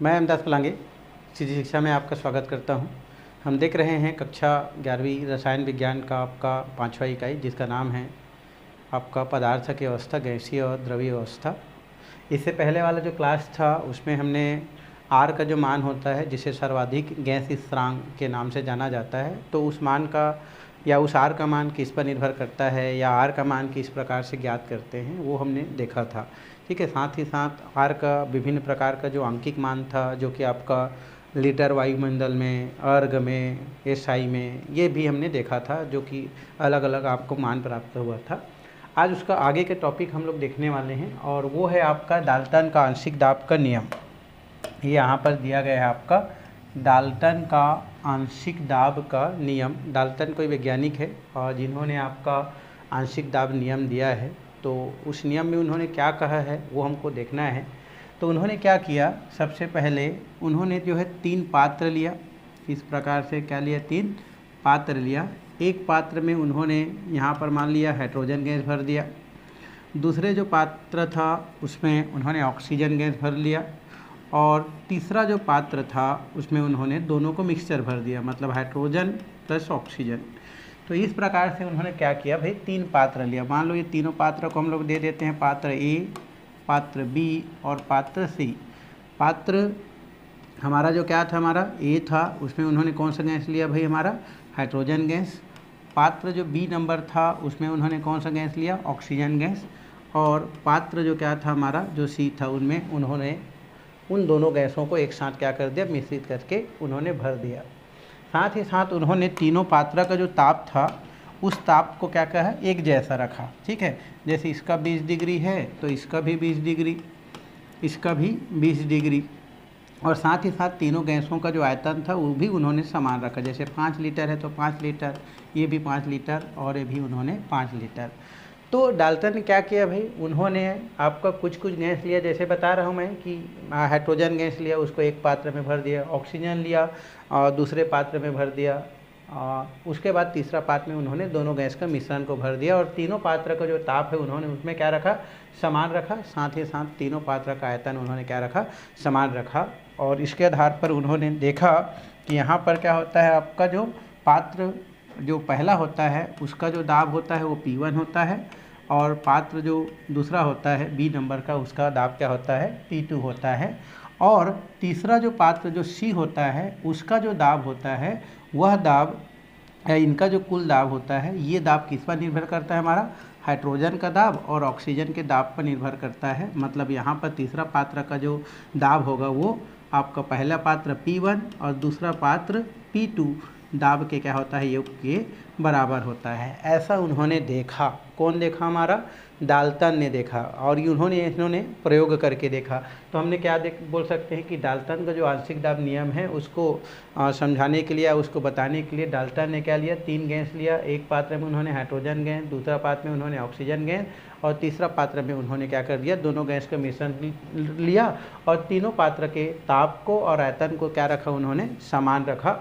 मैं अहमदास पलांगे सीधी शिक्षा में आपका स्वागत करता हूं। हम देख रहे हैं कक्षा 11वीं रसायन विज्ञान का आपका 5वां इकाई, जिसका नाम है आपका पदार्थ की अवस्था, गैसीय और द्रवीय अवस्था। इससे पहले वाला जो क्लास था उसमें हमने आर का जो मान होता है, जिसे सर्वाधिक गैस स्थिरांक के नाम से जाना जाता है, तो उस मान का या उस आर का मान किस पर निर्भर करता है या आर का मान किस प्रकार से ज्ञात करते हैं वो हमने देखा था। ठीक है, साथ ही साथ आर का विभिन्न प्रकार का जो आंकिक मान था, जो कि आपका लीटर वायुमंडल में, अर्ग में, एसआई में, ये भी हमने देखा था, जो कि अलग अलग आपको मान प्राप्त हुआ था। आज उसका आगे के टॉपिक हम लोग देखने वाले हैं और वो है आपका डाल्टन का आंशिक दाब का नियम। ये यहाँ पर दिया गया है आपका डाल्टन का आंशिक दाब का नियम। डाल्टन कोई वैज्ञानिक है और जिन्होंने आपका आंशिक दाब नियम दिया है, तो उस नियम में उन्होंने क्या कहा है वो हमको देखना है। तो उन्होंने क्या किया, सबसे पहले उन्होंने जो है 3 पात्र लिया। इस प्रकार से क्या लिया, 3 पात्र लिया। एक पात्र में उन्होंने यहाँ पर मान लिया हाइड्रोजन गैस भर दिया। दूसरे जो पात्र था उसमें उन्होंने ऑक्सीजन गैस भर लिया और तीसरा जो पात्र था उसमें उन्होंने दोनों को मिक्सचर भर दिया, मतलब हाइड्रोजन प्लस ऑक्सीजन। तो इस प्रकार से उन्होंने क्या किया भाई, 3 पात्र लिया। मान लो ये तीनों पात्र को हम लोग दे देते हैं, पात्र ए, पात्र बी और पात्र सी। पात्र हमारा जो क्या था, हमारा ए था, उसमें उन्होंने कौन सा गैस लिया भाई, हमारा हाइड्रोजन गैस। पात्र जो बी नंबर था उसमें उन्होंने कौन सा गैस लिया, ऑक्सीजन गैस। और पात्र जो क्या था हमारा, जो सी था, उनमें उन्होंने उन दोनों गैसों को एक साथ क्या कर दिया, मिश्रित करके उन्होंने भर दिया। साथ ही साथ उन्होंने तीनों पात्र का जो ताप था उस ताप को क्या कहा, एक जैसा रखा। ठीक है, जैसे इसका 20 डिग्री है तो इसका भी 20 डिग्री, इसका भी 20 डिग्री। और साथ ही साथ तीनों गैसों का जो आयतन था वो भी उन्होंने समान रखा। जैसे 5 लीटर है तो 5 लीटर, ये भी 5 लीटर और ये भी उन्होंने 5 लीटर। तो डाल्टन ने क्या किया भाई, उन्होंने आपका कुछ कुछ गैस लिया, जैसे बता रहा हूँ मैं कि हाइड्रोजन गैस लिया, उसको एक पात्र में भर दिया। ऑक्सीजन लिया और दूसरे पात्र में भर दिया। उसके बाद तीसरा पात्र में उन्होंने दोनों गैस का मिश्रण को भर दिया और तीनों पात्र का जो ताप है उन्होंने उसमें क्या रखा, समान रखा। साथ ही साथ तीनों पात्र का आयतन उन्होंने क्या रखा, समान रखा। और इसके आधार पर उन्होंने देखा कि यहाँ पर क्या होता है, आपका जो पात्र जो पहला होता है उसका जो दाब होता है वो P1 होता है और पात्र जो दूसरा होता है बी नंबर का, उसका दाब क्या होता है, P2 होता है। और तीसरा जो पात्र जो C होता है उसका जो दाब होता है वह दाब, इनका जो कुल दाब होता है, ये दाब किस पर निर्भर करता है, हमारा हाइड्रोजन का दाब और ऑक्सीजन के दाब पर निर्भर करता है। मतलब यहाँ पर तीसरा पात्र का जो दाब होगा वो आपका पहला पात्र P1 और दूसरा पात्र P2 दाब के क्या होता है, योग के बराबर होता है। ऐसा उन्होंने देखा। कौन देखा, हमारा डाल्टन ने देखा। और इन्होंने प्रयोग करके देखा। तो हमने क्या बोल सकते हैं कि डाल्टन का जो आंशिक दाब नियम है उसको समझाने के लिए, उसको बताने के लिए डाल्टन ने क्या लिया, 3 गैस लिया। एक पात्र में उन्होंने हाइड्रोजन गैस, दूसरा पात्र में उन्होंने ऑक्सीजन गैस और तीसरा पात्र में उन्होंने क्या कर दिया, दोनों गैस का मिश्रण लिया और तीनों पात्र के ताप को और आयतन को क्या रखा, उन्होंने समान रखा।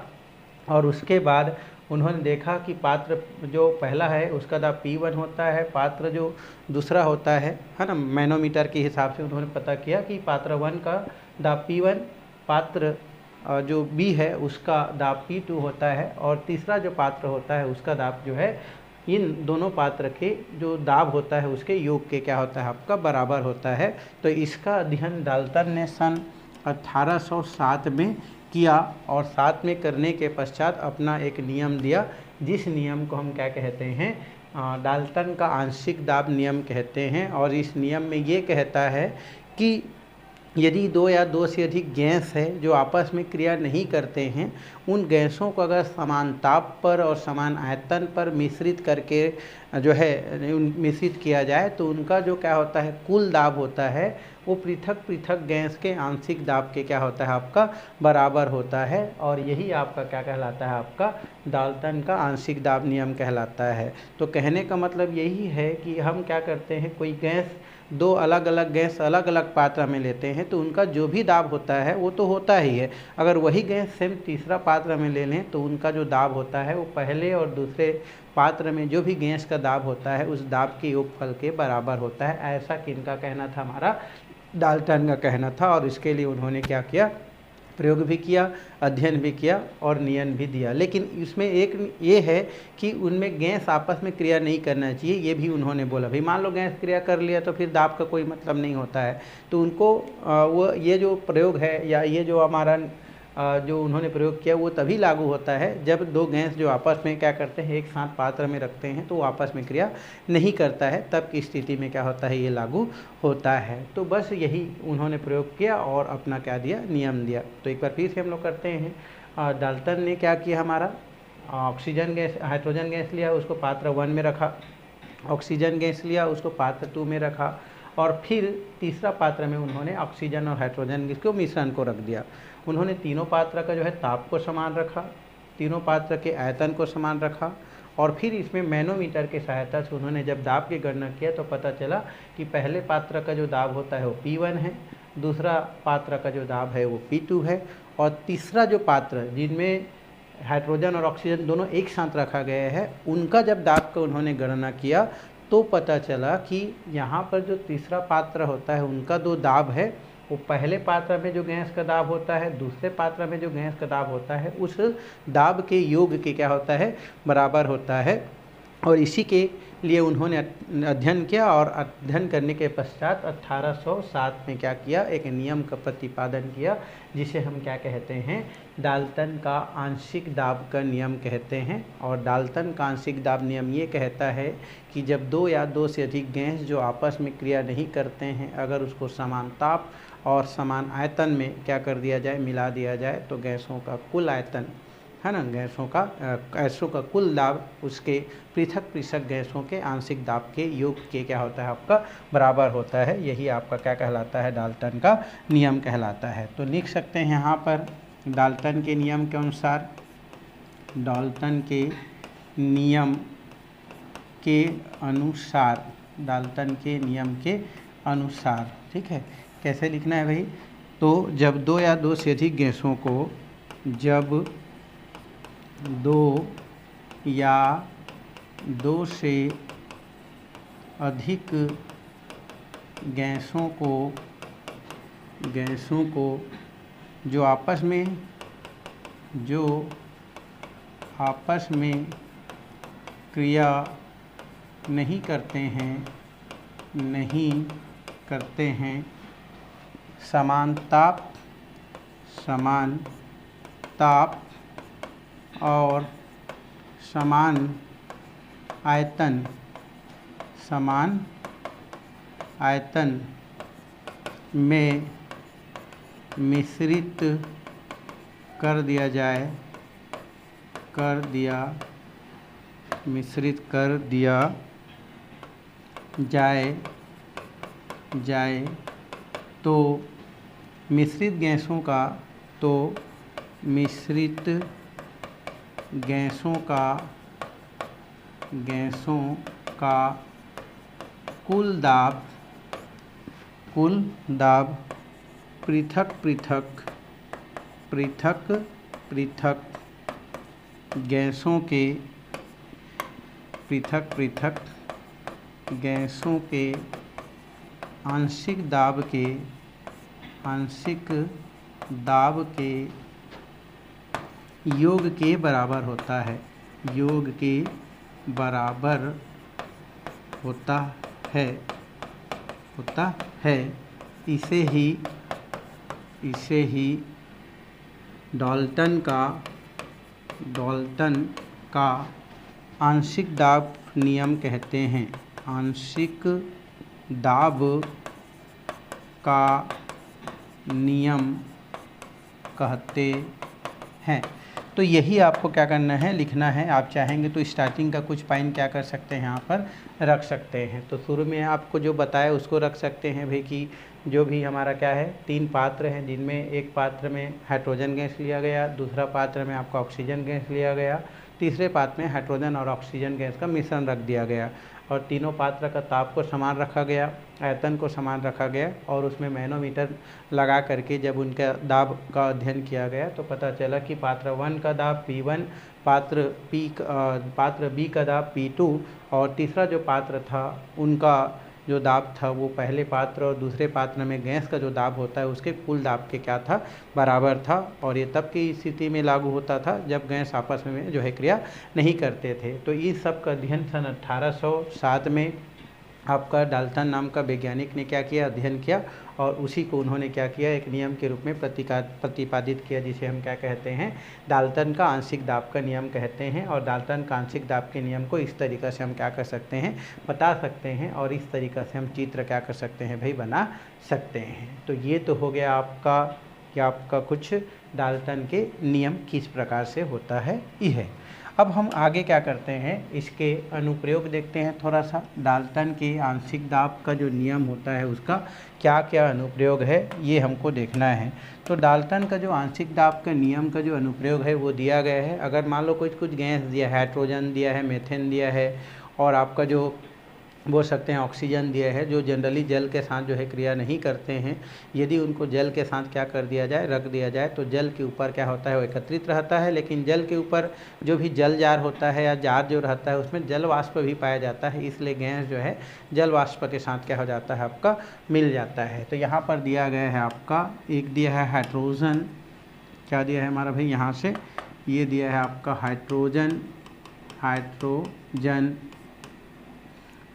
और उसके बाद उन्होंने देखा कि पात्र जो पहला है उसका दाब P1 होता है, पात्र जो दूसरा होता है ना, मैनोमीटर के हिसाब से उन्होंने पता किया कि पात्र 1 का दाब P1, पात्र जो B है उसका दाब P2 होता है और तीसरा जो पात्र होता है उसका दाब जो है इन दोनों पात्र के जो दाब होता है उसके योग के क्या होता है, आपका बराबर होता है। तो इसका अध्ययन डाल्टन ने सन 1807 में किया और साथ में करने के पश्चात अपना एक नियम दिया, जिस नियम को हम क्या कहते हैं, डाल्टन का आंशिक दाब नियम कहते हैं। और इस नियम में ये कहता है कि यदि 2 या 2 से अधिक गैस है जो आपस में क्रिया नहीं करते हैं, उन गैसों को अगर समान ताप पर और समान आयतन पर मिश्रित करके जो है मिश्रित किया जाए तो उनका जो क्या होता है, कुल दाब होता है वो पृथक पृथक गैस के आंशिक दाब के क्या होता है, आपका बराबर होता है। और यही आपका क्या कहलाता है, आपका डाल्टन का आंशिक दाब नियम कहलाता है। तो कहने का मतलब यही है कि हम क्या करते हैं, कोई गैस 2 अलग अलग गैस अलग अलग पात्र में लेते हैं तो उनका जो भी दाब होता है वो तो होता ही है। अगर वही गैस सेम तीसरा पात्र में ले लें तो उनका जो दाब होता है वो पहले और दूसरे पात्र में जो भी गैस का दाब होता है उस दाब के योगफल के बराबर होता है। ऐसा किनका कहना था, हमारा डाल्टन का कहना था। और इसके लिए उन्होंने क्या किया, प्रयोग भी किया, अध्ययन भी किया और नियम भी दिया। लेकिन इसमें एक ये है कि उनमें गैस आपस में क्रिया नहीं करना चाहिए, ये भी उन्होंने बोला। भाई मान लो गैस क्रिया कर लिया तो फिर दाब का कोई मतलब नहीं होता है। तो उनको वो ये जो प्रयोग है या ये जो हमारा जो उन्होंने प्रयोग किया वो तभी लागू होता है जब दो गैस जो आपस में क्या करते हैं, एक साथ पात्र में रखते हैं तो वो आपस में क्रिया नहीं करता है, तब की स्थिति में क्या होता है, ये लागू होता है। तो बस यही उन्होंने प्रयोग किया और अपना क्या दिया, नियम दिया। तो एक बार फिर से हम लोग करते हैं। डाल्टन ने क्या किया, हमारा ऑक्सीजन गैस, हाइड्रोजन गैस लिया, उसको पात्र 1 में रखा, ऑक्सीजन गैस लिया, उसको पात्र 2 में रखा, और फिर तीसरा पात्र में उन्होंने ऑक्सीजन और हाइड्रोजन गैस को मिश्रण को रख दिया। उन्होंने तीनों पात्र का जो है ताप को समान रखा, तीनों पात्र के आयतन को समान रखा, और फिर इसमें मैनोमीटर की सहायता से उन्होंने जब दाब की गणना किया तो पता चला कि पहले पात्र का जो दाब होता है वो P1 है, दूसरा पात्र का जो दाब है वो P2 है, और तीसरा जो पात्र जिनमें हाइड्रोजन और ऑक्सीजन दोनों एक साथ रखा गया है, उनका जब दाब का उन्होंने गणना किया तो पता चला कि यहाँ पर जो तीसरा पात्र होता है उनका जो दाब है वो पहले पात्र में जो गैस का दाब होता है, दूसरे पात्र में जो गैस का दाब होता है, उस दाब के योग के क्या होता है, बराबर होता है। और इसी के लिए उन्होंने अध्ययन किया, और अध्ययन करने के पश्चात 1807 में क्या किया, एक नियम का प्रतिपादन किया जिसे हम क्या कहते हैं, डाल्टन का आंशिक दाब का नियम कहते हैं। और डाल्टन का आंशिक दाब नियम ये कहता है कि जब दो या दो से अधिक गैस जो आपस में क्रिया नहीं करते हैं, अगर उसको समान ताप और समान आयतन में क्या कर दिया जाए, मिला दिया जाए, तो गैसों का कुल आयतन है ना, गैसों का कुल दाब उसके पृथक पृथक गैसों के आंशिक दाब के योग के क्या होता है, आपका बराबर होता है। यही आपका क्या कहलाता है, डाल्टन का नियम कहलाता है। तो लिख सकते हैं यहाँ पर डाल्टन के नियम के अनुसार, डाल्टन के नियम के अनुसार, डाल्टन के नियम के अनुसार, ठीक है। कैसे लिखना है भाई, तो जब दो या दो से अधिक गैसों को, जब दो या दो से अधिक गैसों को जो आपस में क्रिया नहीं करते हैं, समान ताप और समान आयतन में मिश्रित कर दिया जाए तो मिश्रित गैसों का कुल दाब पृथक पृथक गैसों के आंशिक दाब के योग के बराबर होता है। इसे ही डाल्टन का आंशिक दाब नियम कहते हैं। आंशिक दाब का नियम कहते हैं। तो यही आपको क्या करना है, लिखना है। आप चाहेंगे तो स्टार्टिंग का कुछ पॉइंट क्या कर सकते हैं, यहाँ पर रख सकते हैं। तो शुरू में आपको जो बताया उसको रख सकते हैं भाई कि जो भी हमारा क्या है, 3 पात्र हैं जिनमें एक पात्र में हाइड्रोजन गैस लिया गया, दूसरा पात्र में आपका ऑक्सीजन गैस लिया गया, तीसरे पात्र में हाइड्रोजन और ऑक्सीजन गैस का मिश्रण रख दिया गया, और तीनों पात्र का ताप को समान रखा गया, आयतन को समान रखा गया, और उसमें मैनोमीटर लगा करके जब उनका दाब का अध्ययन किया गया तो पता चला कि पात्र 1 का दाब P1, पात्र B का दाब P2, और तीसरा जो पात्र था उनका जो दाब था वो पहले पात्र और दूसरे पात्र में गैस का जो दाब होता है उसके कुल दाब के क्या था, बराबर था। और ये तब की स्थिति में लागू होता था जब गैस आपस में जो है क्रिया नहीं करते थे। तो इस सब का अध्ययन सन 1807 में आपका डाल्टन नाम का वैज्ञानिक ने क्या किया, अध्ययन किया, और उसी को उन्होंने क्या किया, एक नियम के रूप में प्रतिपादित किया, जिसे हम क्या कहते हैं, डाल्टन का आंशिक दाब का नियम कहते हैं। और डाल्टन का आंशिक दाब के नियम को इस तरीक़े से हम क्या कर सकते हैं, बता सकते हैं, और इस तरीक़े से हम चित्र क्या कर सकते हैं भाई, बना सकते हैं। तो ये तो हो गया आपका कि आपका कुछ डाल्टन के नियम किस प्रकार से होता है यह। अब हम आगे क्या करते हैं, इसके अनुप्रयोग देखते हैं थोड़ा सा। डाल्टन के आंशिक दाब का जो नियम होता है उसका क्या क्या अनुप्रयोग है ये हमको देखना है। तो डाल्टन का जो आंशिक दाब का नियम का जो अनुप्रयोग है वो दिया गया है। अगर मान लो कुछ गैस दिया है, हाइड्रोजन दिया है, मीथेन दिया है, और आपका जो बोल सकते हैं ऑक्सीजन दिया है, जो जनरली जल के साथ जो है क्रिया नहीं करते हैं, यदि उनको जल के साथ क्या कर दिया जाए, रख दिया जाए, तो जल के ऊपर क्या होता है, वो एकत्रित रहता है। लेकिन जल के ऊपर जो भी जल जार होता है या जार जो रहता है उसमें जल वाष्प भी पाया जाता है, इसलिए गैस जो है जल वाष्प के साथ क्या हो जाता है, आपका मिल जाता है। तो यहाँ पर दिया गया है आपका, एक दिया है हाइड्रोजन, क्या दिया है हमारा भाई यहाँ से, ये दिया है आपका हाइड्रोजन,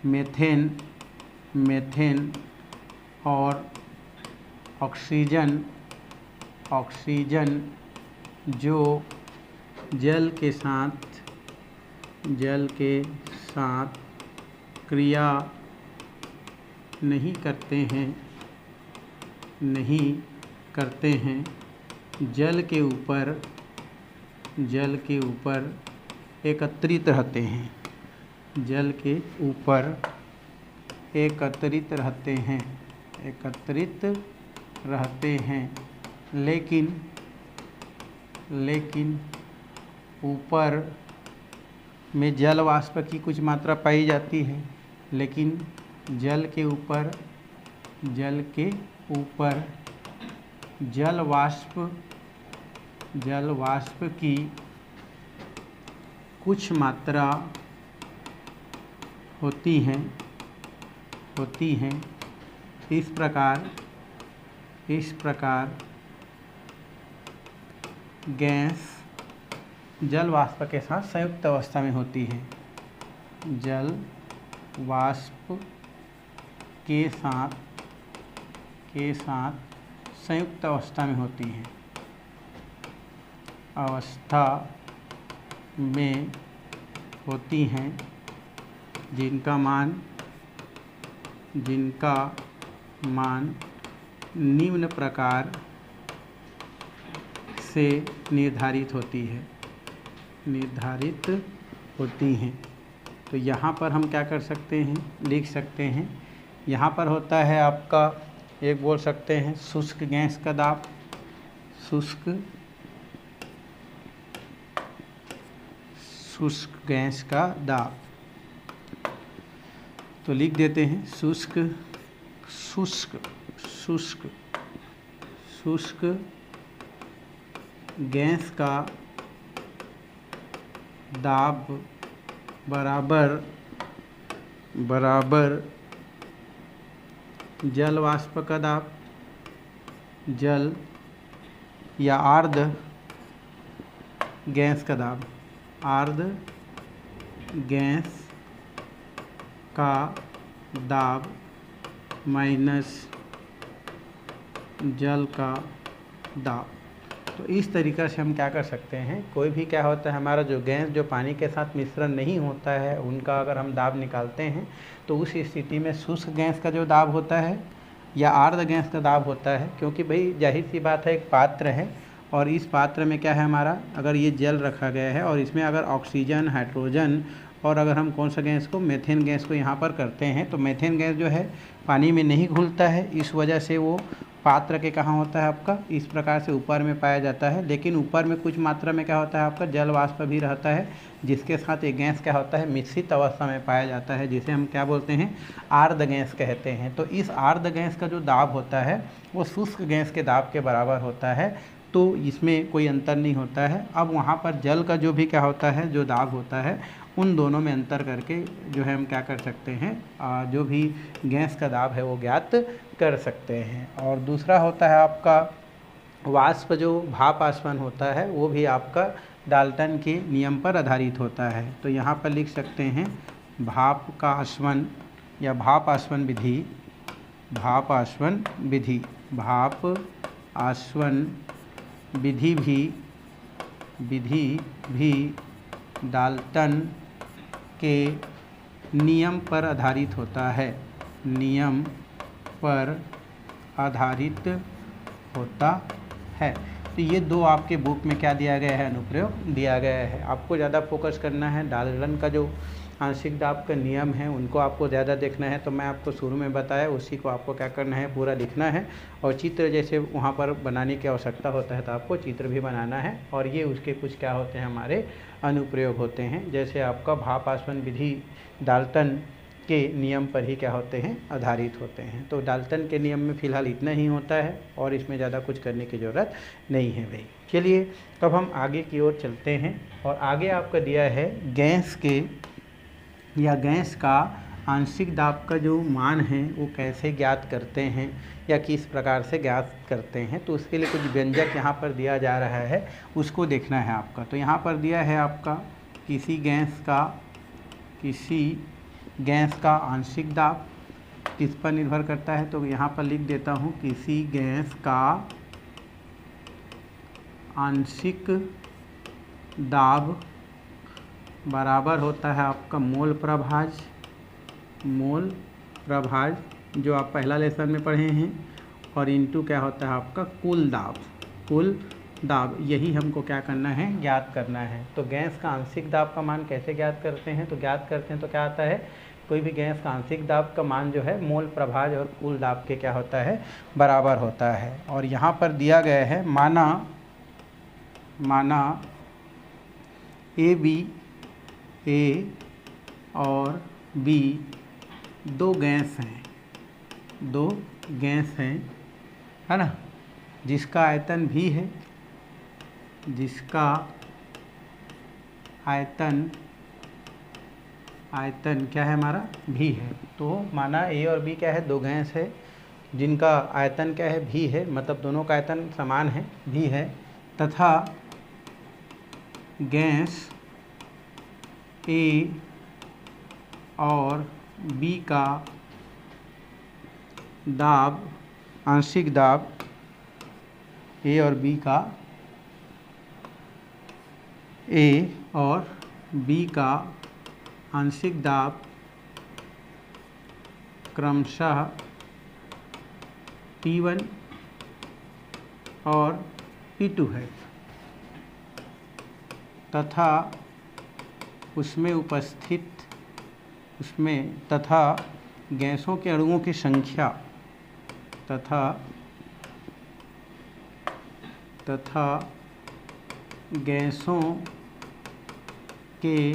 मीथेन और ऑक्सीजन जो जल के साथ क्रिया नहीं करते हैं, जल के ऊपर एकत्रित रहते हैं, जल के ऊपर एकत्रित रहते हैं, लेकिन ऊपर में जल वाष्प की कुछ मात्रा पाई जाती है, लेकिन जल के ऊपर जल वाष्प की कुछ मात्रा होती हैं। इस प्रकार गैस जल वाष्प के साथ संयुक्त अवस्था में होती है, जल वाष्प के साथ संयुक्त अवस्था में होती है, जिनका मान निम्न प्रकार से निर्धारित होती हैं। तो यहाँ पर हम क्या कर सकते हैं, लिख सकते हैं, यहाँ पर होता है आपका, एक बोल सकते हैं शुष्क गैस का दाब, शुष्क गैस का दाब। तो लिख देते हैं शुष्क गैस का दाब बराबर जल वाष्प का दाब, जल या आर्द्र गैस का दाब, आर्द्र गैस का दाब माइनस जल का दाब। तो इस तरीक़ा से हम क्या कर सकते हैं, कोई भी क्या होता है हमारा जो गैस जो पानी के साथ मिश्रण नहीं होता है उनका अगर हम दाब निकालते हैं तो उस स्थिति में शुष्क गैस का जो दाब होता है या आर्द्र गैस का दाब होता है, क्योंकि भाई जाहिर सी बात है एक पात्र है और इस पात्र में क्या है हमारा, अगर ये जल रखा गया है और इसमें अगर ऑक्सीजन, हाइड्रोजन और अगर हम कौन सा गैस को, मीथेन गैस को यहाँ पर करते हैं तो मीथेन गैस जो है पानी में नहीं घुलता है, इस वजह से वो पात्र के कहाँ होता है आपका, इस प्रकार से ऊपर में पाया जाता है। लेकिन ऊपर में कुछ मात्रा में क्या होता है आपका जल वाष्प भी रहता है, जिसके साथ एक गैस क्या होता है मिश्रित अवस्था में पाया जाता है, जिसे हम क्या बोलते हैं आर्द्र गैस कहते हैं। तो इस आर्द्र गैस का जो दाब होता है वो शुष्क गैस के दाब के बराबर होता है। तो इसमें कोई अंतर नहीं होता है। अब वहाँ पर जल का जो भी क्या होता है, जो दाब होता है, उन दोनों में अंतर करके जो है हम क्या कर सकते हैं, जो भी गैस का दाब है वो ज्ञात कर सकते हैं। और दूसरा होता है आपका वाष्प, जो भाप आसवन होता है, वो भी आपका डाल्टन के नियम पर आधारित होता है। तो यहाँ पर लिख सकते हैं भाप का आसवन या भाप आसवन विधि, भाप आसवन विधि, भाप आसवन विधि भी डाल्टन के नियम पर आधारित होता है, नियम पर आधारित होता है। तो ये दो आपके बुक में क्या दिया गया है, अनुप्रयोग दिया गया है। आपको ज़्यादा फोकस करना है डाल्टन का जो आंशिक दाब का नियम है, उनको आपको ज़्यादा देखना है। तो मैं आपको शुरू में बताया, उसी को आपको क्या करना है, पूरा लिखना है। और चित्र जैसे वहाँ पर बनाने की आवश्यकता होता है तो आपको चित्र भी बनाना है। और ये उसके कुछ क्या होते हैं, हमारे अनुप्रयोग होते हैं। जैसे आपका भाप आसवन विधि डाल्टन के नियम पर ही क्या होते हैं, आधारित होते हैं। तो डाल्टन के नियम में फ़िलहाल इतना ही होता है और इसमें ज़्यादा कुछ करने की ज़रूरत नहीं है भाई। चलिए अब हम आगे की ओर चलते हैं। और आगे आपका दिया है गैस के या गैस का आंशिक दाब का जो मान है वो कैसे ज्ञात करते हैं या किस प्रकार से ज्ञात करते हैं। तो उसके लिए कुछ व्यंजक यहाँ पर दिया जा रहा है, उसको देखना है आपका। तो यहाँ पर दिया है आपका किसी गैस का आंशिक दाब किस पर निर्भर करता है। तो यहाँ पर लिख देता हूँ, किसी गैस का आंशिक दाब बराबर होता है आपका मोल प्रभाज, जो आप पहला लेसन में पढ़े हैं, और इनटू क्या होता है आपका कुल दाब। यही हमको क्या करना है, ज्ञात करना है। तो गैस का आंशिक दाब का मान कैसे ज्ञात करते हैं, तो ज्ञात करते हैं तो क्या आता है, कोई भी गैस का आंशिक दाब का मान जो है मोल प्रभाज और कुल दाब के क्या होता है, बराबर होता है। और यहाँ पर दिया गया है, माना ए और बी दो गैस हैं, है ना, जिसका आयतन भी है, जिसका आयतन क्या है हमारा, भी है। तो माना ए और बी क्या है, दो गैस है जिनका आयतन क्या है, भी है, मतलब दोनों का आयतन समान है, भी है, तथा गैस ए और बी का दाब, आंशिक दाब, ए और बी का आंशिक दाब क्रमशः P1 और P2 है, तथा तथा गैसों के अणुओं की संख्या तथा गैसों के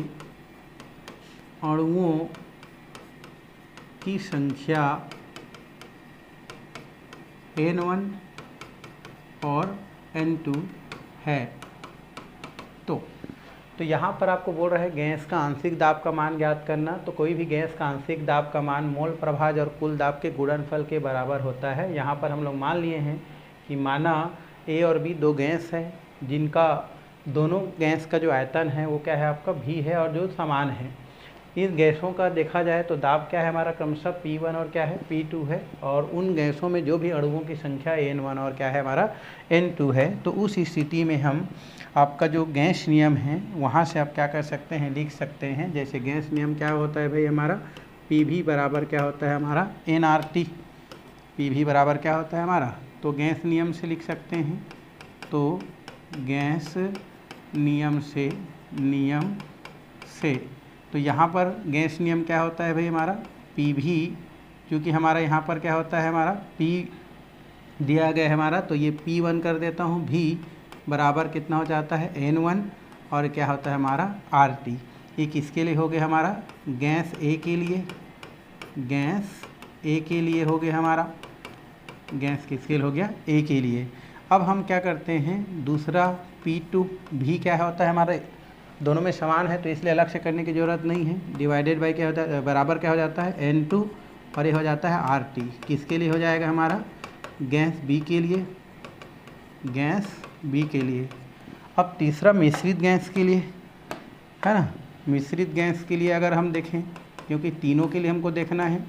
अणुओं की संख्या N1 और N2 है। तो यहाँ पर आपको बोल रहा है गैस का आंशिक दाब का मान ज्ञात करना। तो कोई भी गैस का आंशिक दाब का मान मोल प्रभाज और कुल दाब के गुणनफल के बराबर होता है। यहाँ पर हम लोग मान लिए हैं कि माना ए और बी दो गैस है, जिनका दोनों गैस का जो आयतन है वो क्या है आपका, भी है और जो समान है। इस गैसों का देखा जाए तो दाब क्या है हमारा, क्रमशः P1 और क्या है, P2 है। और उन गैसों में जो भी अणुओं की संख्या N1 और क्या है हमारा, N2 है। तो उस स्थिति में हम आपका जो गैस नियम है वहाँ से आप क्या कर सकते हैं, लिख सकते हैं। जैसे गैस नियम क्या होता है भाई हमारा, PV बराबर क्या होता है हमारा, nRT। PV बराबर क्या होता है हमारा, तो गैस नियम से लिख सकते हैं। तो गैस नियम से तो यहाँ पर गैस नियम क्या होता है भाई हमारा, PV, क्योंकि हमारा यहाँ पर क्या होता है हमारा, P दिया गया है हमारा, तो ये P1 कर देता हूँ। V बराबर कितना हो जाता है, N1, और क्या होता है हमारा RT। ये किसके लिए हो गया हमारा, गैस A के लिए हो गया हमारा, गैस किसके लिए हो गया, A के लिए। अब हम क्या करते हैं, दूसरा P2 भी क्या होता है हमारे दोनों में समान है, तो इसलिए अलग से करने की ज़रूरत नहीं है। डिवाइडेड बाई क्या होता है, बराबर क्या हो जाता है N2, और ये हो जाता है RT। किसके लिए हो जाएगा हमारा, गैस B के लिए, गैस B के लिए। अब तीसरा मिश्रित गैस के लिए है ना, मिश्रित गैस के लिए अगर हम देखें, क्योंकि तीनों के लिए हमको देखना है,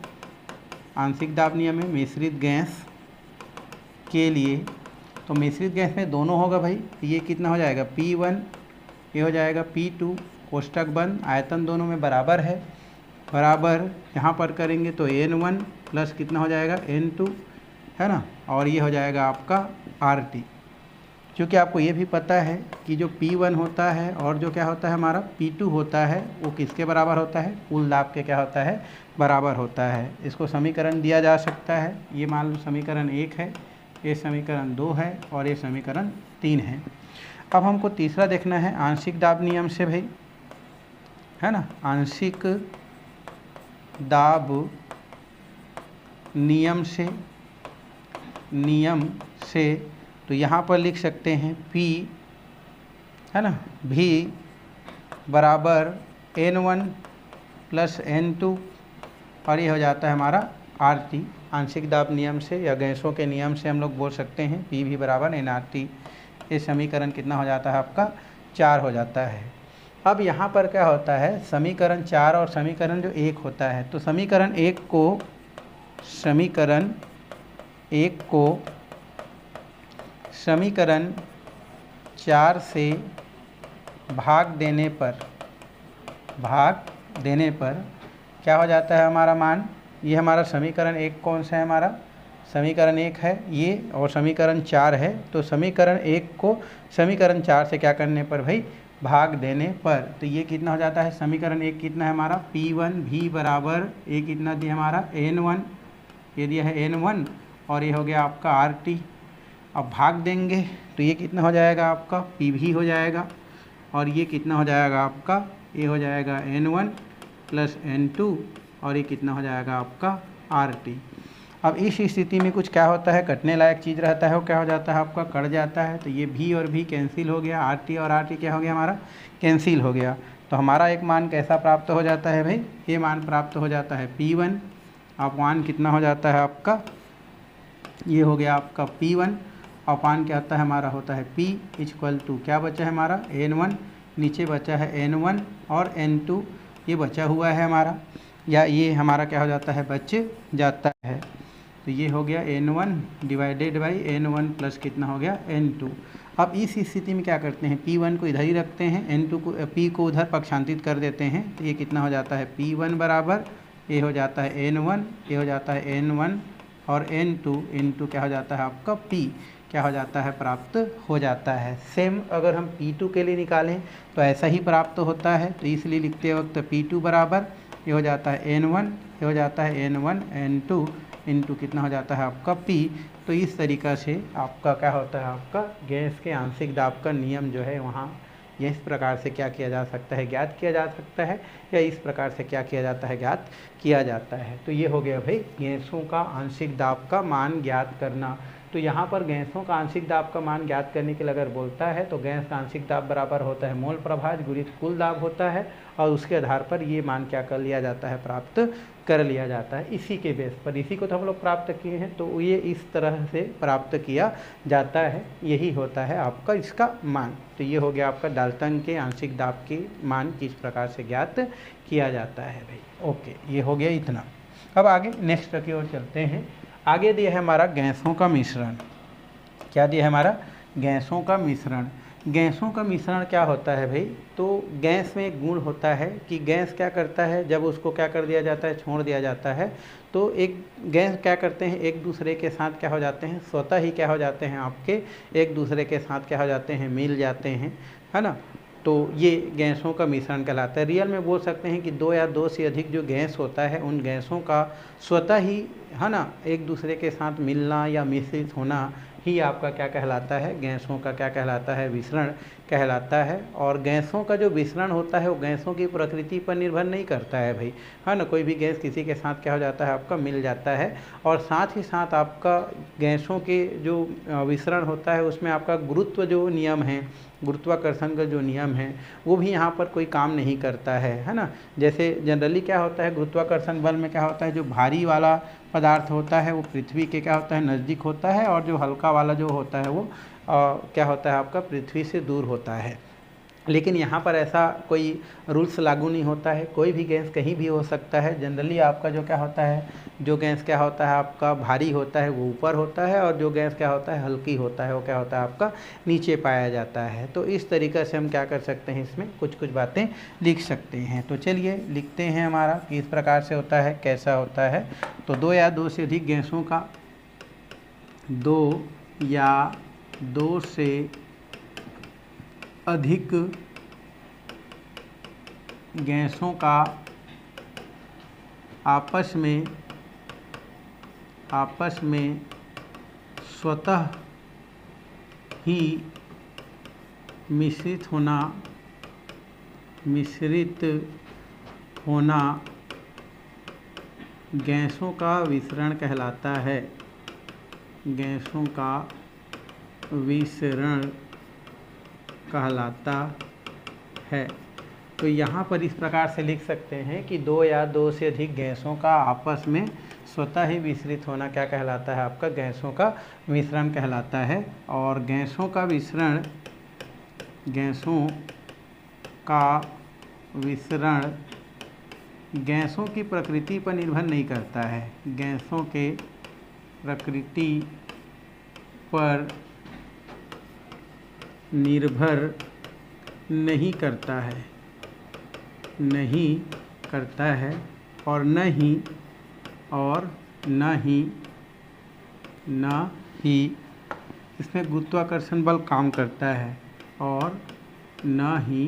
आंशिक दाब नियम में मिश्रित गैस के लिए, तो मिश्रित गैस में दोनों होगा भाई, ये कितना हो जाएगा P1, ये हो जाएगा P2, कोष्टक बंद, आयतन दोनों में बराबर है, बराबर यहाँ पर करेंगे तो N1 प्लस कितना हो जाएगा N2 है ना, और ये हो जाएगा आपका RT। क्योंकि आपको ये भी पता है कि जो P1 होता है और जो क्या होता है हमारा P2 होता है, वो किसके बराबर होता है, कुल दाब के क्या होता है, बराबर होता है। इसको समीकरण दिया जा सकता है, ये मान लो समीकरण 1 है, ये समीकरण 2 है, और ये समीकरण 3 है। अब हमको तीसरा देखना है आंशिक दाब नियम से भाई, है ना, आंशिक दाब नियम से तो यहाँ पर लिख सकते हैं P है ना, V बराबर N1 प्लस N2, और ये हो जाता है हमारा RT। आंशिक दाब नियम से या गैसों के नियम से हम लोग बोल सकते हैं PV बराबर NRT। ये समीकरण कितना हो जाता है आपका 4 हो जाता है। अब यहाँ पर क्या होता है, समीकरण 4 और समीकरण जो 1 होता है, तो समीकरण 1 को समीकरण 4 से भाग देने पर क्या हो जाता है हमारा मान, ये हमारा समीकरण 1 कौन सा है, हमारा समीकरण 1 है ये, और समीकरण 4 है। तो समीकरण 1 को समीकरण 4 से क्या करने पर भाई, भाग देने पर, तो ये कितना हो जाता है, समीकरण 1 कितना है हमारा P1 V बराबर, ये कितना दिया हमारा N1, ये दिया है N1, और ये हो गया आपका RT। अब भाग देंगे तो ये कितना हो जाएगा आपका PV हो जाएगा, और ये कितना हो जाएगा आपका, ये हो जाएगा N1 प्लस N2, और ये कितना हो जाएगा आपका RT। अब इस स्थिति में कुछ क्या होता है, कटने लायक चीज़ रहता है, वो क्या हो जाता है आपका कट जाता है, तो ये V और V कैंसिल हो गया, RT और RT क्या हो गया हमारा कैंसिल हो गया। तो हमारा एक मान कैसा प्राप्त हो जाता है भाई, ये मान प्राप्त हो जाता है P1। अब मान कितना हो जाता है आपका, ये हो गया आपका P1, और मान क्या होता है हमारा, होता है P इक्वल टू क्या बचा है हमारा N1, नीचे बचा है N1 और N2, ये बचा हुआ है हमारा, या ये हमारा क्या हो जाता है बच जाता है। तो ये हो गया N1 divided by N1 plus कितना हो गया N2। अब इस स्थिति में क्या करते हैं, P1 को इधर ही रखते हैं, N2 को P को उधर पक्षांतरित कर देते हैं, तो ये कितना हो जाता है P1 बराबर, ये हो जाता है N1, ये हो जाता है N1 और N2 इंटू क्या हो जाता है आपका P, क्या हो जाता है प्राप्त हो जाता है। सेम अगर हम P2 के लिए निकालें तो ऐसा ही प्राप्त होता है, तो इसलिए लिखते वक्त P2 बराबर, ये हो जाता है N1, ये हो जाता है N1 N2 इंटू कितना हो जाता है आपका P। तो इस तरीक़ा से आपका क्या होता है, आपका गैस के आंशिक दाब का नियम जो है वहाँ यह इस प्रकार से क्या किया जा सकता है, ज्ञात किया जा सकता है, या इस प्रकार से क्या किया जाता है, ज्ञात किया जाता है। तो ये हो गया भाई गैसों का आंशिक दाब का मान ज्ञात करना। तो यहाँ पर गैसों का आंशिक दाब का मान ज्ञात करने के लिए अगर बोलता है तो गैस का आंशिक दाब बराबर होता है मोल प्रभाज गुणित कुल दाब होता है, और उसके आधार पर ये मान क्या कर लिया जाता है, प्राप्त कर लिया जाता है। इसी के बेस पर, इसी को तो हम लोग प्राप्त किए हैं, तो ये इस तरह से प्राप्त किया जाता है, यही होता है आपका इसका मान। तो ये हो गया आपका डाल्टन के आंशिक दाब के मान किस प्रकार से ज्ञात किया जाता है भाई। ओके, ये हो गया इतना। अब आगे नेक्स्ट की ओर चलते हैं। आगे दिया है हमारा गैसों का मिश्रण। क्या दिया है हमारा, गैसों का मिश्रण। गैसों का मिश्रण क्या होता है भाई, तो गैस में एक गुण होता है कि गैस क्या करता है, जब उसको क्या कर दिया जाता है, छोड़ दिया जाता है, तो एक गैस क्या करते हैं, एक दूसरे के साथ क्या हो जाते हैं, स्वतः ही क्या हो जाते हैं आपके, एक दूसरे के साथ क्या हो जाते हैं, मिल जाते हैं, है ना। तो ये गैसों का मिश्रण कहलाता है। रियल में बोल सकते हैं कि दो या दो से अधिक जो गैस होता है, उन गैसों का स्वतः ही, है ना, एक दूसरे के साथ मिलना या मिश्रित होना, ही आपका क्या कहलाता है, गैसों का क्या कहलाता है, विसरण कहलाता है। और गैसों का जो विसरण होता है वो गैसों की प्रकृति पर निर्भर नहीं करता है भाई, है ना। कोई भी गैस किसी के साथ क्या हो जाता है, आपका मिल जाता है। और साथ ही साथ आपका गैसों के जो विसरण होता है उसमें आपका गुरुत्व जो नियम है, गुरुत्वाकर्षण का जो नियम है वो भी यहाँ पर कोई काम नहीं करता है ना। जैसे जनरली क्या होता है, गुरुत्वाकर्षण बल में क्या होता है, जो भारी वाला पदार्थ होता है वो पृथ्वी के क्या होता है, नज़दीक होता है, और जो हल्का वाला जो होता है वो क्या होता है, आपका पृथ्वी से दूर होता है। लेकिन यहाँ पर ऐसा कोई रूल्स लागू नहीं होता है, कोई भी गैस कहीं भी हो सकता है। जनरली आपका जो क्या होता है, जो गैस क्या होता है आपका भारी होता है वो ऊपर होता है, और जो गैस क्या होता है हल्की होता है वो क्या होता है आपका नीचे पाया जाता है। तो इस तरीक़े से हम क्या कर सकते हैं, इसमें कुछ कुछ बातें लिख सकते हैं। तो चलिए लिखते हैं हमारा कि इस प्रकार से होता है, कैसा होता है। तो दो या दो से अधिक गैसों का, दो या दो से अधिक गैसों का आपस में स्वतः ही मिश्रित होना गैसों का विसरण कहलाता है, गैसों का विसरण कहलाता है। तो यहाँ पर इस प्रकार से लिख सकते हैं कि दो या दो से अधिक गैसों का आपस में स्वतः ही विसरित होना क्या कहलाता है, आपका गैसों का मिश्रण कहलाता है। और गैसों का विसरण गैसों की प्रकृति पर निर्भर नहीं करता है, गैसों के प्रकृति पर निर्भर नहीं करता है, और न ही इसमें गुरुत्वाकर्षण बल काम करता है, और न ही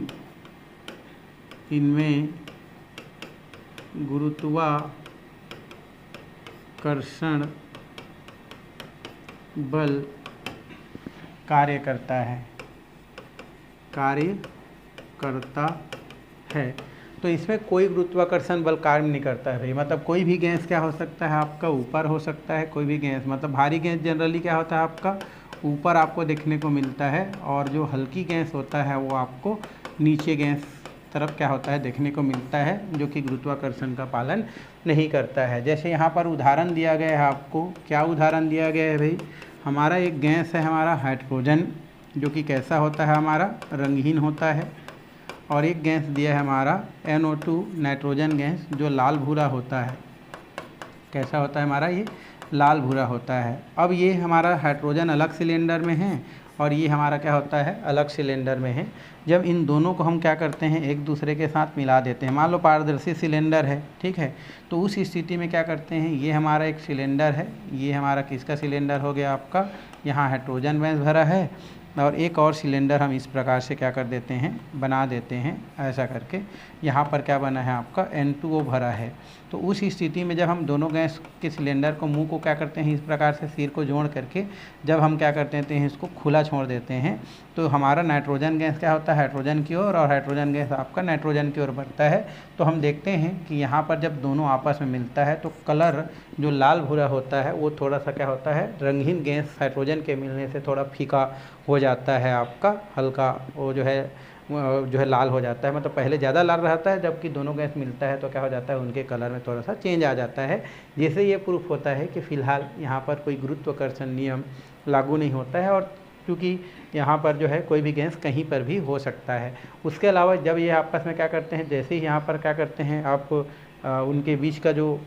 इनमें गुरुत्वाकर्षण बल कार्य करता है। तो इसमें कोई गुरुत्वाकर्षण बल कार्य नहीं करता है भाई। मतलब कोई भी गैस क्या हो सकता है, आपका ऊपर हो सकता है, कोई भी गैस, मतलब भारी गैस जनरली क्या होता है आपका ऊपर आपको देखने को मिलता है, और जो हल्की गैस होता है वो आपको नीचे गैस तरफ क्या होता है देखने को मिलता है, जो कि गुरुत्वाकर्षण का पालन नहीं करता है। जैसे यहाँ पर उदाहरण दिया गया है आपको, क्या उदाहरण दिया गया है भाई, हमारा एक गैस है हमारा हाइड्रोजन, जो कि कैसा होता है हमारा रंगहीन होता है, और एक गैस दिया है हमारा NO2 नाइट्रोजन गैस, जो लाल भूरा होता है। कैसा होता है हमारा, ये लाल भूरा होता है। अब ये हमारा हाइड्रोजन अलग सिलेंडर में है, और ये हमारा क्या होता है अलग सिलेंडर में है। जब इन दोनों को हम क्या करते हैं, एक दूसरे के साथ मिला देते हैं, मान लो पारदर्शी सिलेंडर है, ठीक है, तो उस स्थिति में क्या करते हैं, ये हमारा एक सिलेंडर है, ये हमारा किसका सिलेंडर हो गया आपका, यहाँ हाइड्रोजन गैस भरा है, और एक और सिलेंडर हम इस प्रकार से क्या कर देते हैं, बना देते हैं ऐसा करके। यहाँ पर क्या बना है आपका N2O भरा है। तो उस स्थिति में जब हम दोनों गैस के सिलेंडर को मुंह को क्या करते हैं, इस प्रकार से सिर को जोड़ करके जब हम क्या करते हैं इसको खुला छोड़ देते हैं, तो हमारा नाइट्रोजन गैस क्या होता है हाइड्रोजन की ओर, और हाइड्रोजन गैस आपका नाइट्रोजन की ओर बढ़ता है। तो हम देखते हैं कि यहाँ पर जब दोनों आपस में मिलता है तो कलर जो लाल भूरा होता है वो थोड़ा सा क्या होता है, रंगीन गैस हाइड्रोजन के मिलने से थोड़ा फीका हो जाता है, आपका हल्का वो जो है लाल हो जाता है। मतलब पहले ज़्यादा लाल रहता है, जबकि दोनों गैस मिलता है तो क्या हो जाता है, उनके कलर में थोड़ा सा चेंज आ जाता है। जिससे ये प्रूफ होता है कि फ़िलहाल यहाँ पर कोई गुरुत्वाकर्षण नियम लागू नहीं होता है, और क्योंकि यहाँ पर जो है कोई भी गैस कहीं पर भी हो सकता है। उसके अलावा जब ये आपस में क्या करते हैं, जैसे ही यहाँ पर क्या करते हैं आप उनके बीच का जो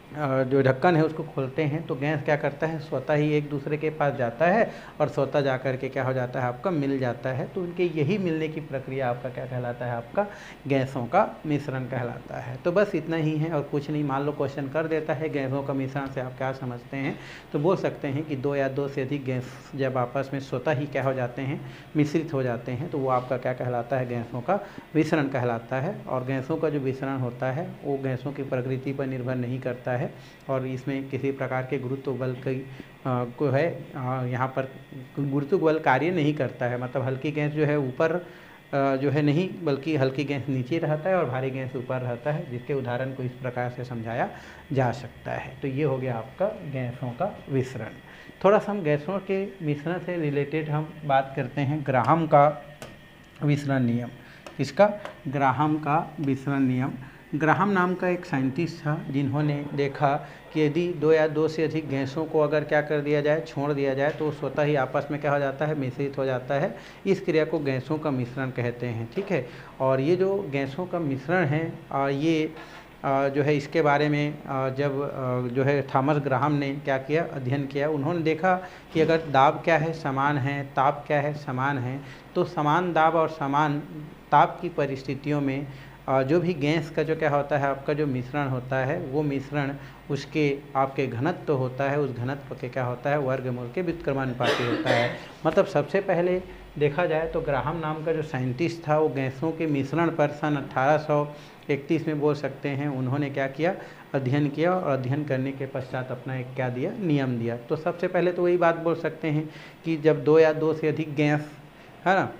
ढक्कन है उसको खोलते हैं, तो गैस क्या करता है, स्वतः ही एक दूसरे के पास जाता है, और स्वतः जा कर के क्या हो जाता है, आपका मिल जाता है। तो उनके यही मिलने की प्रक्रिया आपका क्या कहलाता है, आपका गैसों का मिश्रण कहलाता है। तो बस इतना ही है और कुछ नहीं। मान लो क्वेश्चन कर देता है गैसों का मिश्रण से आप क्या समझते हैं, तो बोल सकते हैं कि दो या दो से अधिक गैस जब आपस में स्वतः ही क्या हो जाते हैं, मिश्रित हो जाते हैं, तो वो आपका क्या कहलाता है, गैसों का विसरण कहलाता है। और गैसों का जो विसरण होता है वो गैसों की प्रकृति पर निर्भर नहीं करता है और इसमें किसी प्रकार के गुरुत्व बल की को है यहाँ पर गुरुत्व बल कार्य नहीं करता है। मतलब हल्की गैस जो है ऊपर जो है नहीं, बल्कि हल्की गैस नीचे रहता है और भारी गैस ऊपर रहता है, जिसके उदाहरण को इस प्रकार से समझाया जा सकता है। तो ये हो गया आपका गैसों का विसरण। थोड़ा सा हम गैसों के मिश्रण से रिलेटेड हम बात करते हैं ग्राहम का विसरण नियम। इसका ग्राहम का विसरण नियम। ग्राहम नाम का एक साइंटिस्ट था जिन्होंने देखा कि यदि दो या दो से अधिक गैसों को अगर क्या कर दिया जाए, छोड़ दिया जाए, तो स्वतः ही आपस में क्या हो जाता है, मिश्रित हो जाता है। इस क्रिया को गैसों का मिश्रण कहते हैं। ठीक है। और ये जो गैसों का मिश्रण है ये जो है इसके बारे में जब जो है थॉमस ग्राहम ने क्या किया, अध्ययन किया। उन्होंने देखा कि अगर दाब क्या है, समान है, ताप क्या है, समान है, तो समान दाब और समान ताप की परिस्थितियों में जो भी गैस का जो क्या होता है आपका जो मिश्रण होता है, वो मिश्रण उसके आपके घनत्व होता है, उस घनत्व के क्या होता है, वर्गमूल के व्युत्क्रमानुपाती होता है। मतलब सबसे पहले देखा जाए तो ग्राहम नाम का जो साइंटिस्ट था वो गैसों के मिश्रण पर सन 1831 में बोल सकते हैं उन्होंने क्या किया, अध्ययन किया। और अध्ययन करने के पश्चात अपना एक क्या दिया, नियम दिया। तो सबसे पहले तो वही बात बोल सकते हैं कि जब दो या दो से अधिक गैस है ना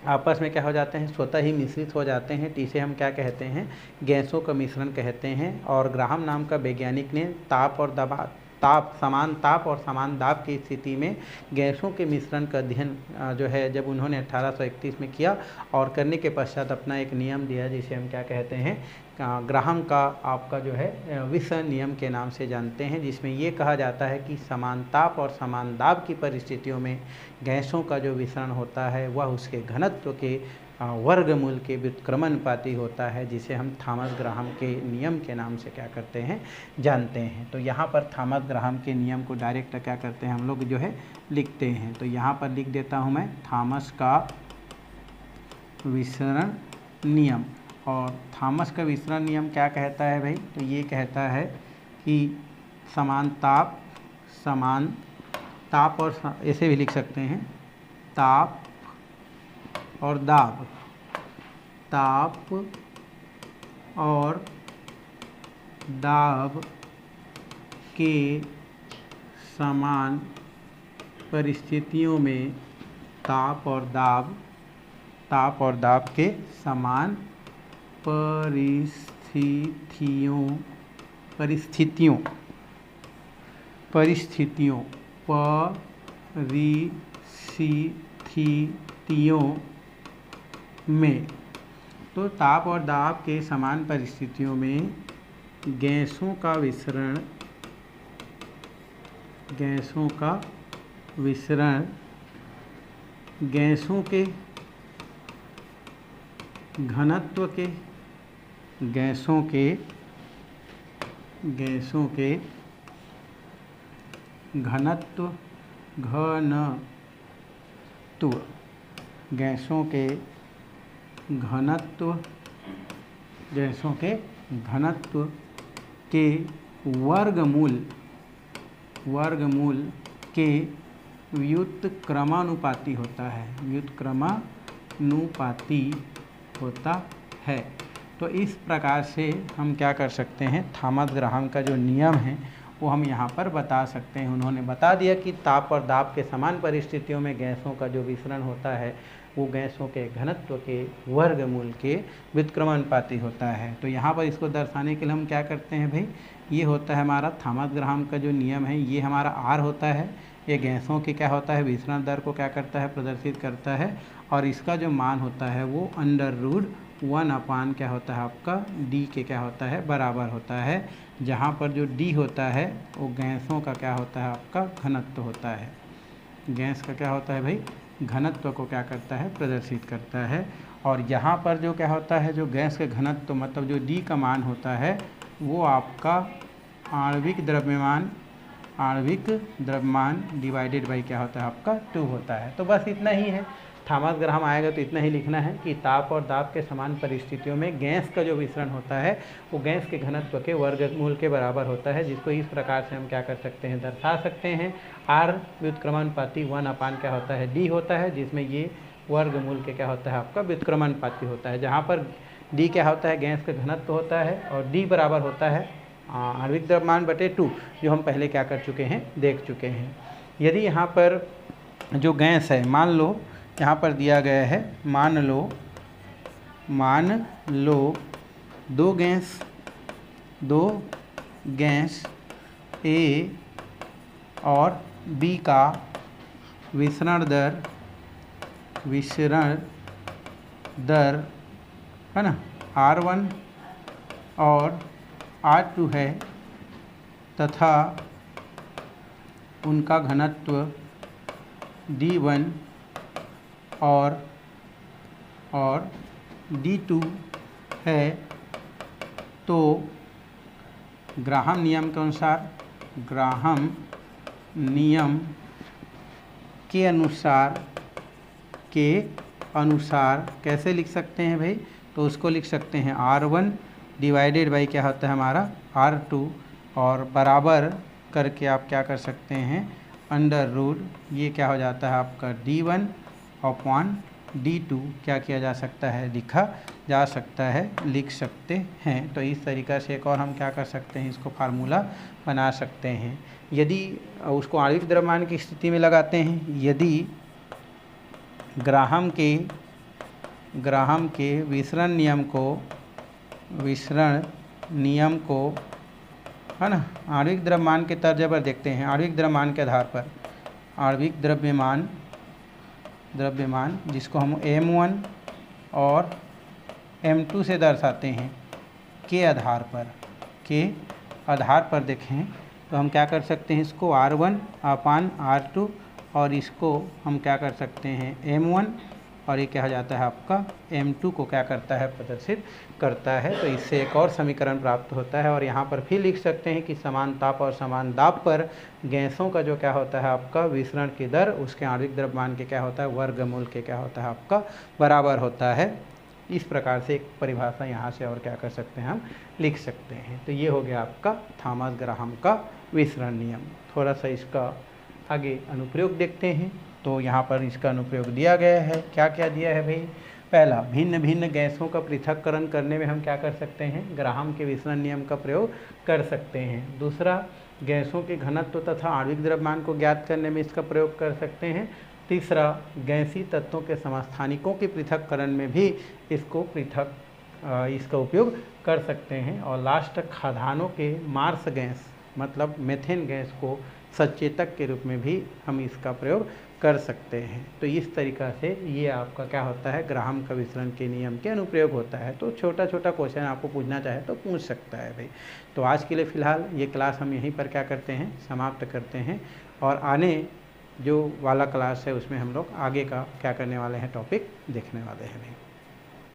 आपस में क्या हो जाते हैं, स्वतः ही मिश्रित हो जाते हैं, तो इसे हम क्या कहते हैं, गैसों का मिश्रण कहते हैं। और ग्राहम नाम का वैज्ञानिक ने समान ताप और समान दाब की स्थिति में गैसों के मिश्रण का अध्ययन जो है जब उन्होंने 1831 में किया और करने के पश्चात अपना एक नियम दिया जिसे हम क्या कहते हैं, ग्राहम का आपका जो है विसरण नियम के नाम से जानते हैं, जिसमें ये कहा जाता है कि समान ताप और समान दाब की परिस्थितियों में गैसों का जो विसरण होता है वह उसके घनत्व के वर्गमूल के व्युत्क्रमानुपाती होता है, जिसे हम थॉमस ग्राहम के नियम के नाम से क्या करते हैं, जानते हैं। तो यहाँ पर थॉमस ग्राहम के नियम को डायरेक्ट क्या करते हैं हम लोग जो है लिखते हैं। तो यहाँ पर लिख देता हूँ मैं थॉमस का विसरण नियम। और थॉमस का विसरण नियम क्या कहता है भाई, तो ये कहता है कि समान ताप और ऐसे भी लिख सकते हैं, ताप और दाब, ताप और दाब के समान परिस्थितियों में ताप और दाब के समान परिस्थितियों में, तो ताप और दाब के समान परिस्थितियों में गैसों का विसरण गैसों के घनत्व के गैसों के घनत्व के वर्गमूल के व्युत्क्रमानुपाती होता है। तो इस प्रकार से हम क्या कर सकते हैं, थॉमस ग्राहम का जो नियम है वो हम यहाँ पर बता सकते हैं। उन्होंने बता दिया कि ताप और दाब के समान परिस्थितियों में गैसों का जो विसरण होता है वो गैसों के घनत्व के वर्गमूल के व्युत्क्रमानुपाती होता है। तो यहाँ पर इसको दर्शाने के लिए हम क्या करते हैं भाई, ये होता है हमारा थॉमस ग्राहम का जो नियम है, ये हमारा आर होता है, ये गैसों के क्या होता है, विसरण दर को क्या करता है, प्रदर्शित करता है। और इसका जो मान होता है वो √1 क्या होता है आपका डी के क्या होता है, बराबर होता है। जहाँ पर जो डी होता है वो गैसों का क्या होता है, आपका घनत्व होता है। गैस का क्या होता है भाई, घनत्व को क्या करता है, प्रदर्शित करता है। और यहाँ पर जो क्या होता है, जो गैस के घनत्व मतलब जो डी का मान होता है वो आपका आणविक द्रव्यमान डिवाइडेड बाई क्या होता है आपका 2 होता है। तो बस इतना ही है। थॉमस ग्राहम आएगा तो इतना ही लिखना है कि ताप और दाब के समान परिस्थितियों में गैस का जो विसरण होता है वो गैस के घनत्व के वर्गमूल के बराबर होता है, जिसको इस प्रकार से हम क्या कर सकते हैं, दर्शा सकते हैं। आर व्युत्क्रमानुपाती 1 क्या होता है, डी होता है, जिसमें ये वर्गमूल के क्या होता है आपका व्युत्क्रमानुपाती होता है। जहाँ पर डी क्या होता है, गैस का घनत्व होता है और डी बराबर होता है आणविक द्रव्यमान बटे 2, जो हम पहले क्या कर चुके हैं, देख चुके हैं। यदि यहाँ पर जो गैस है, मान लो यहाँ पर दिया गया है, मान लो दो गैस ए और बी का विसरण दर है ना R1 और R2 है तथा उनका घनत्व D1 और D2 है, तो ग्राहम नियम के अनुसार कैसे लिख सकते हैं भाई, तो उसको लिख सकते हैं R1 डिवाइडेड बाई क्या होता है हमारा R2, और बराबर करके आप क्या कर सकते हैं, अंडर रूट ये क्या हो जाता है आपका D1 अपॉन D2 क्या किया जा सकता है, लिखा जा सकता है, लिख सकते हैं। तो इस तरीक़ा से एक और हम क्या कर सकते हैं, इसको फार्मूला बना सकते हैं। यदि उसको आणविक द्रव्यमान की स्थिति में लगाते हैं, यदि ग्राहम के विसरण नियम को है ना आणविक द्रव्यमान के तर्ज पर देखते हैं, आणविक द्रव्यमान के आधार पर, आणविक द्रव्यमान जिसको हम M1 और M2 से दर्शाते हैं, के आधार पर देखें तो हम क्या कर सकते हैं, इसको R1 अपान R2 और इसको हम क्या कर सकते हैं M1, और ये क्या हो जाता है आपका M2 को क्या करता है, प्रदर्शित करता है। तो इससे एक और समीकरण प्राप्त होता है। और यहाँ पर फिर लिख सकते हैं कि समान ताप और समान दाब पर गैसों का जो क्या होता है आपका विसरण की दर उसके आणविक द्रव्यमान के क्या होता है, वर्गमूल के क्या होता है आपका बराबर होता है। इस प्रकार से एक परिभाषा यहाँ से और क्या कर सकते हैं, हम लिख सकते हैं। तो ये हो गया आपका थॉमस ग्राहम का विसरण नियम। थोड़ा सा इसका आगे अनुप्रयोग देखते हैं। तो यहाँ पर इसका अनुप्रयोग दिया गया है, क्या क्या दिया है भाई। पहला, भिन्न भिन्न गैसों का पृथक्करण करने में हम क्या कर सकते हैं, ग्राहम के विसरण नियम का प्रयोग कर सकते हैं। दूसरा, गैसों के घनत्व तथा आणविक द्रव्यमान को ज्ञात करने में इसका प्रयोग कर सकते हैं। तीसरा, गैसीय तत्वों के समस्थानिकों के पृथक्करण में भी इसका उपयोग कर सकते हैं। और लास्ट, खाद्यान्नों के मार्स गैस मतलब मेथेन गैस को सचेतक के रूप में भी हम इसका प्रयोग कर सकते हैं। तो इस तरीक़ा से ये आपका क्या होता है, ग्राहम का विसरण के नियम के अनुप्रयोग होता है। तो छोटा छोटा क्वेश्चन आपको पूछना चाहे तो पूछ सकता है भाई। तो आज के लिए फ़िलहाल ये क्लास हम यहीं पर क्या करते हैं, समाप्त करते हैं। और आने जो वाला क्लास है उसमें हम लोग आगे का क्या करने वाले हैं, टॉपिक देखने वाले हैं भाई।